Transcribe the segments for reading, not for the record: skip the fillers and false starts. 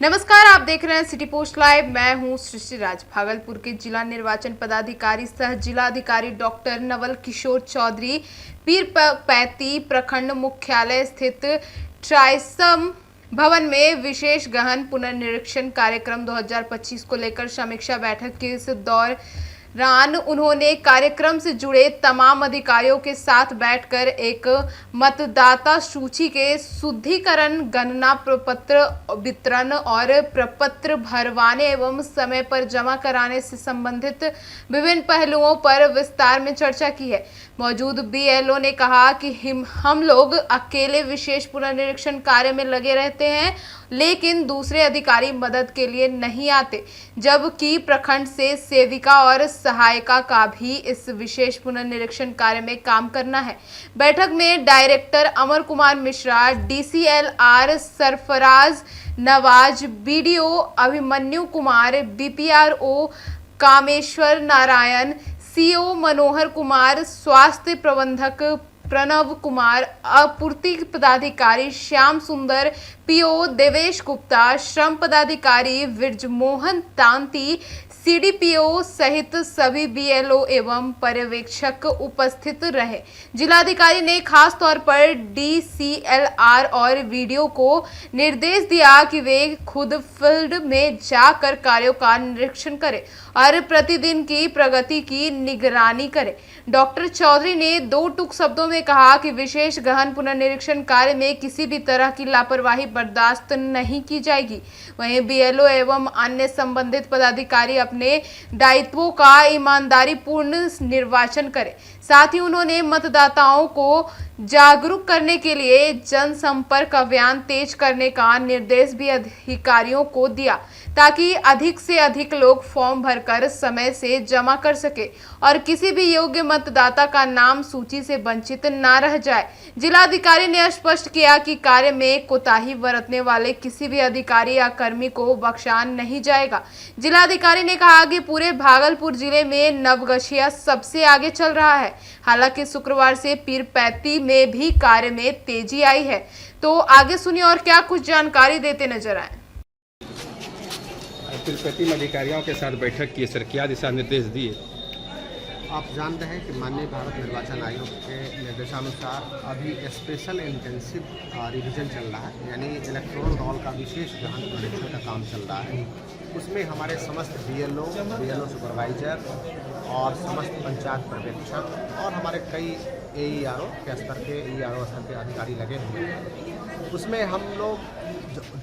नमस्कार, आप देख रहे हैं सिटी पोस्ट लाइव। मैं हूं सृष्टि राज। भागलपुर के जिला निर्वाचन पदाधिकारी सह जिलाधिकारी डॉक्टर नवल किशोर चौधरी पीरपैती प्रखंड मुख्यालय स्थित ट्राइसम भवन में विशेष गहन पुनर्निरीक्षण कार्यक्रम 2025 को लेकर समीक्षा बैठक के इस दौरान उन्होंने कार्यक्रम से जुड़े तमाम अधिकारियों के साथ बैठकर एक मतदाता सूची के शुद्धिकरण, गणना प्रपत्र वितरण और प्रपत्र भरवाने एवं समय पर जमा कराने से संबंधित विभिन्न पहलुओं पर विस्तार में चर्चा की है। मौजूद बीएलओ ने कहा कि हम लोग अकेले विशेष पुनर्निरीक्षण कार्य में लगे रहते हैं, लेकिन दूसरे अधिकारी मदद के लिए नहीं आते, जबकि प्रखंड से सेविका और सहायिका का भी इस विशेष पुनर्निरीक्षण कार्य में काम करना है। बैठक में director Amar Kumar Mishra, DCLR Sarfaraz Nawaz, BDO Abhimanyu Kumar, BPRO Kameshwar Narayan, CO Manohar Kumar, स्वास्थ्य प्रबंधक प्रणव कुमार, आपूर्ति पदाधिकारी श्याम सुंदर, पीओ देवेश गुप्ता, श्रम पदाधिकारी विरजमोहन तांती, सीडीपीओ सहित सभी बीएलओ एवं पर्यवेक्षक उपस्थित रहे। जिलाधिकारी ने खास तौर पर डीसीएलआर और वीडियो को निर्देश दिया कि वे खुद फील्ड में जाकर कार्यों का निरीक्षण करें और प्रतिदिन की प्रगति की निगरानी करें। डॉक्टर चौधरी ने दो टूक शब्दों में कहा कि विशेष गहन पुनर्निरीक्षण कार्य में किसी भी तरह की लापरवाही बर्दाश्त नहीं की जाएगी। वहीं बीएलओ एवं अन्य संबंधित पदाधिकारी अपने दायित्वों का ईमानदारी पूर्ण निर्वाचन करें। साथ ही उन्होंने मतदाताओं को जागरूक करने के लिए जनसंपर्क अभियान तेज करने का निर्देश भी अधिकारियों को दिया, ताकि अधिक से अधिक लोग फॉर्म भरकर समय से जमा कर सके और किसी भी योग्य मतदाता का नाम सूची से वंचित न रह जाए। जिलाधिकारी ने स्पष्ट किया कि कार्य में कोताही बरतने वाले किसी भी अधिकारी या कर्मी को बख्शा नहीं जाएगा। जिलाधिकारी ने कहा कि पूरे भागलपुर जिले में नवगछिया सबसे आगे चल रहा है। हालांकि शुक्रवार से पीरपैती में भी कार्य में तेजी आई है। तो आगे सुनिए और क्या कुछ जानकारी देते नजर आए। पीरपैती में अधिकारियों के साथ बैठक की सर, क्या दिशा निर्देश दिए? आप जानते हैं कि माननीय भारत निर्वाचन आयोग के निर्देशानुसार अभी स्पेशल इंटेंसिव रिवीजन चल रहा है, यानी इलेक्टोरल रोल का विशेष गहन परीक्षण का काम चल रहा है। उसमें हमारे समस्त बीएलओ सुपरवाइजर और समस्त पंचायत पर्यवेक्षक और हमारे कई एईआरओ के स्तर के अधिकारी लगे हुए हैं। उसमें हम लोग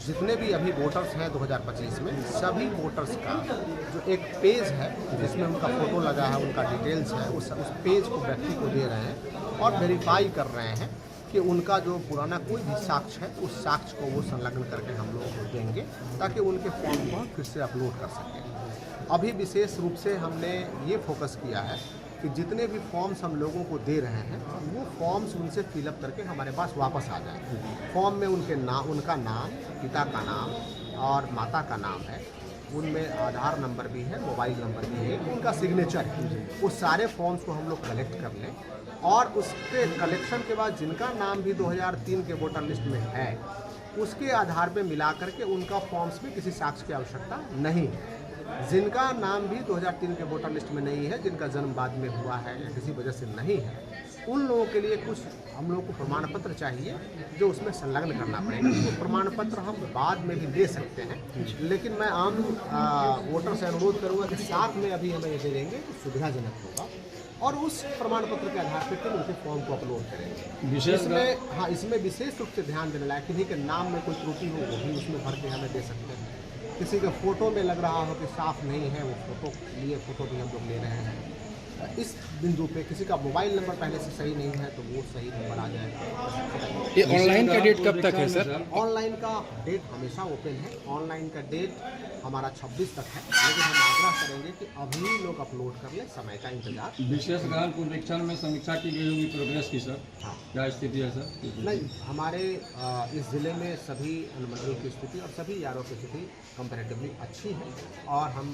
जितने भी अभी वोटर्स हैं 2025 में, सभी वोटर्स का जो एक पेज है जिसमें उनका फ़ोटो लगा है, उनका डिटेल्स है, उस पेज को व्यक्ति को दे रहे हैं और वेरीफाई कर रहे हैं कि उनका जो पुराना कोई भी साक्ष्य है उस साक्ष्य को वो संलग्न करके हम लोग को देंगे, ताकि उनके फॉर्म को फिर से अपलोड कर सकें। अभी विशेष रूप से हमने ये फोकस किया है कि जितने भी फॉर्म्स हम लोगों को दे रहे हैं वो फॉर्म्स उनसे फिलअप करके हमारे पास वापस आ जाए। फॉर्म में उनका नाम, पिता का नाम और माता का नाम है, उनमें आधार नंबर भी है, मोबाइल नंबर भी है, उनका सिग्नेचर है। वो सारे फॉर्म्स को हम लोग कलेक्ट कर लें और उसके कलेक्शन के बाद जिनका नाम भी 2003 के वोटर लिस्ट में है उसके आधार पर मिला करके उनका फॉर्म्स में किसी साक्ष्य की आवश्यकता नहीं है। जिनका नाम भी 2003 के वोटर लिस्ट में नहीं है, जिनका जन्म बाद में हुआ है या किसी वजह से नहीं है, उन लोगों के लिए कुछ हम लोगों को प्रमाण पत्र चाहिए जो उसमें संलग्न करना पड़ेगा। तो प्रमाण पत्र हम बाद में भी ले सकते हैं, लेकिन मैं आम वोटर से अनुरोध करूँगा कि साथ में अभी हमें ये दे देंगे तो सुविधाजनक होगा और उस प्रमाण पत्र के आधार पर उनके फॉर्म को अपलोड करेंगे। इसमें विशेष रूप से ध्यान देने लायक किसी के नाम में कोई त्रुटि हो वो भी उसमें भर के हमें दे सकते हैं। किसी का फ़ोटो में लग रहा हो कि साफ नहीं है, वो फ़ोटो भी हम लोग ले रहे हैं। इस बिंदु पे किसी का मोबाइल नंबर पहले से सही नहीं है तो वो सही नंबर आ जाएगा। ये ऑनलाइन का डेट कब तक है सर? ऑनलाइन का डेट हमेशा ओपन है। ऑनलाइन का डेट हमारा 26 तक है, लेकिन हम आग्रह करेंगे कि अभी लोग अपलोड कर लें, समय का इंतजार। विशेष गहन पुनरीक्षण में समीक्षा की गई होगी प्रोग्रेस की सर? हाँ, क्या स्थिति है सर? नहीं, हमारे इस ज़िले में सभी अनुमंडल की स्थिति और सभी यारों की स्थिति कंपैरेटिवली अच्छी है और हम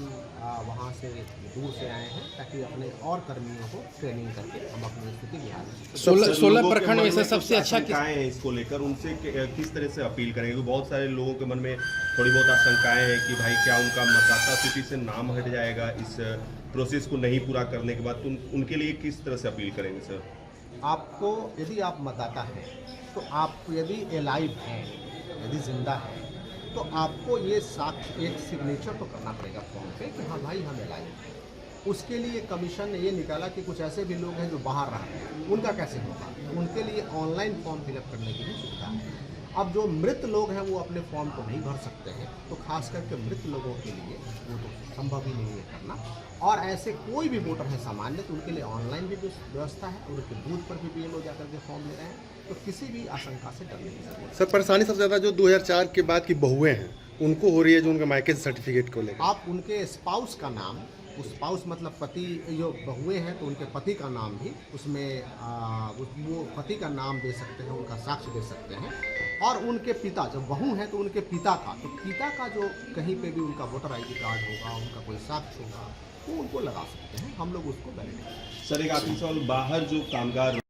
वहाँ से दूर से आए हैं ताकि अपने और कर्मियों को ट्रेनिंग करके हम अपनी स्थिति निहार सकते हैं। 16 प्रखंड में से सबसे अच्छा किस आशंकाएं हैं इसको लेकर, उनसे किस तरह से अपील करेंगे? क्योंकि बहुत सारे लोगों के मन में थोड़ी बहुत आशंकाएं हैं कि भाई क्या उनका मतदाता सूची से नाम हट जाएगा इस प्रोसेस को नहीं पूरा करने के बाद, तो उनके लिए किस तरह से अपील करेंगे सर? आपको यदि आप मतदाता हैं तो आप यदि एलाइव हैं, यदि जिंदा है, तो आपको ये साक्ष्य एक सिग्नेचर तो करना पड़ेगा फॉर्म पे कि हाँ भाई हम एलाइव हैं। उसके लिए कमीशन ने ये निकाला कि कुछ ऐसे भी लोग हैं जो बाहर रहे हैं, उनका कैसे होगा? उनके लिए ऑनलाइन फॉर्म फिलअप करने की भी सुविधा है। अब जो मृत लोग हैं वो अपने फॉर्म को नहीं भर सकते हैं, तो खास करके मृत लोगों के लिए वो तो संभव ही नहीं है करना। और ऐसे कोई भी वोटर है सामान्य, तो उनके लिए ऑनलाइन भी व्यवस्था है और उनके बूथ पर भी BLO जाकर के फॉर्म ले रहे हैं, तो किसी भी आशंका से डरने की जरूरत नहीं। सर परेशानी सबसे ज़्यादा जो 2004 के बाद की बहुएं हैं उनको हो रही है, जो उनके मायके सर्टिफिकेट को लेकर। आप उनके स्पाउस का नाम, स्पाउस मतलब पति, जो बहुएं हैं तो उनके पति का नाम भी उसमें वो पति का नाम दे सकते हैं, उनका साक्ष्य दे सकते हैं। और उनके पिता, जब बहू हैं तो उनके पिता का, तो पिता का जो कहीं पे भी उनका वोटर ID कार्ड होगा, उनका कोई साक्ष्य होगा, वो उनको लगा सकते हैं। हम लोग उसको वैलिडेट। सर एक आखिरी सवाल, बाहर जो कामगार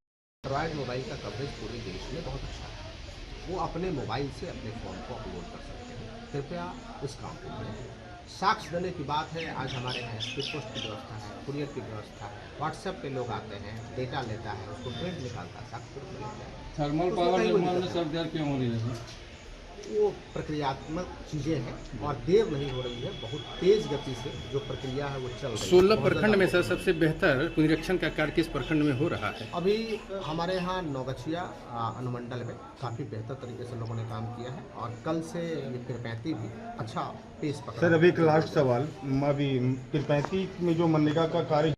एंड्रॉयड मोबाइल का कवरेज पूरे देश में बहुत अच्छा है, वो अपने मोबाइल से अपने फ़ोन को अपलोड कर सकते हैं। कृपया इस काम को करें। साक्ष्य देने की बात है, आज हमारे यहाँ स्पीड पोस्ट की व्यवस्था है, कुरियर की व्यवस्था है, व्हाट्सएप पे लोग आते हैं, डेटा लेता है, उसको प्रिंट निकालता है, साक्ष्य प्रूफ लेता है। थर्मल उसको पावर कहीं कोई निर्माण में दिक्कत सर देर क्यों हो रही है सर? वो प्रक्रियात्मक चीज़ें हैं और देर नहीं हो रही है, बहुत तेज गति से जो प्रक्रिया है वो चल रही है। 16 बहुत प्रखंड में ज़्यादा सर सबसे बेहतर पुनरीक्षण का कार्य किस प्रखंड में हो रहा है? अभी हमारे यहाँ नौगछिया अनुमंडल में काफ़ी बेहतर तरीके से लोगों ने काम किया है और कल से ये पीरपैंती भी अच्छा पेस पकड़ा। सर अभी एक लास्ट सवाल, अभी 35 में जो मनरेगा का कार्य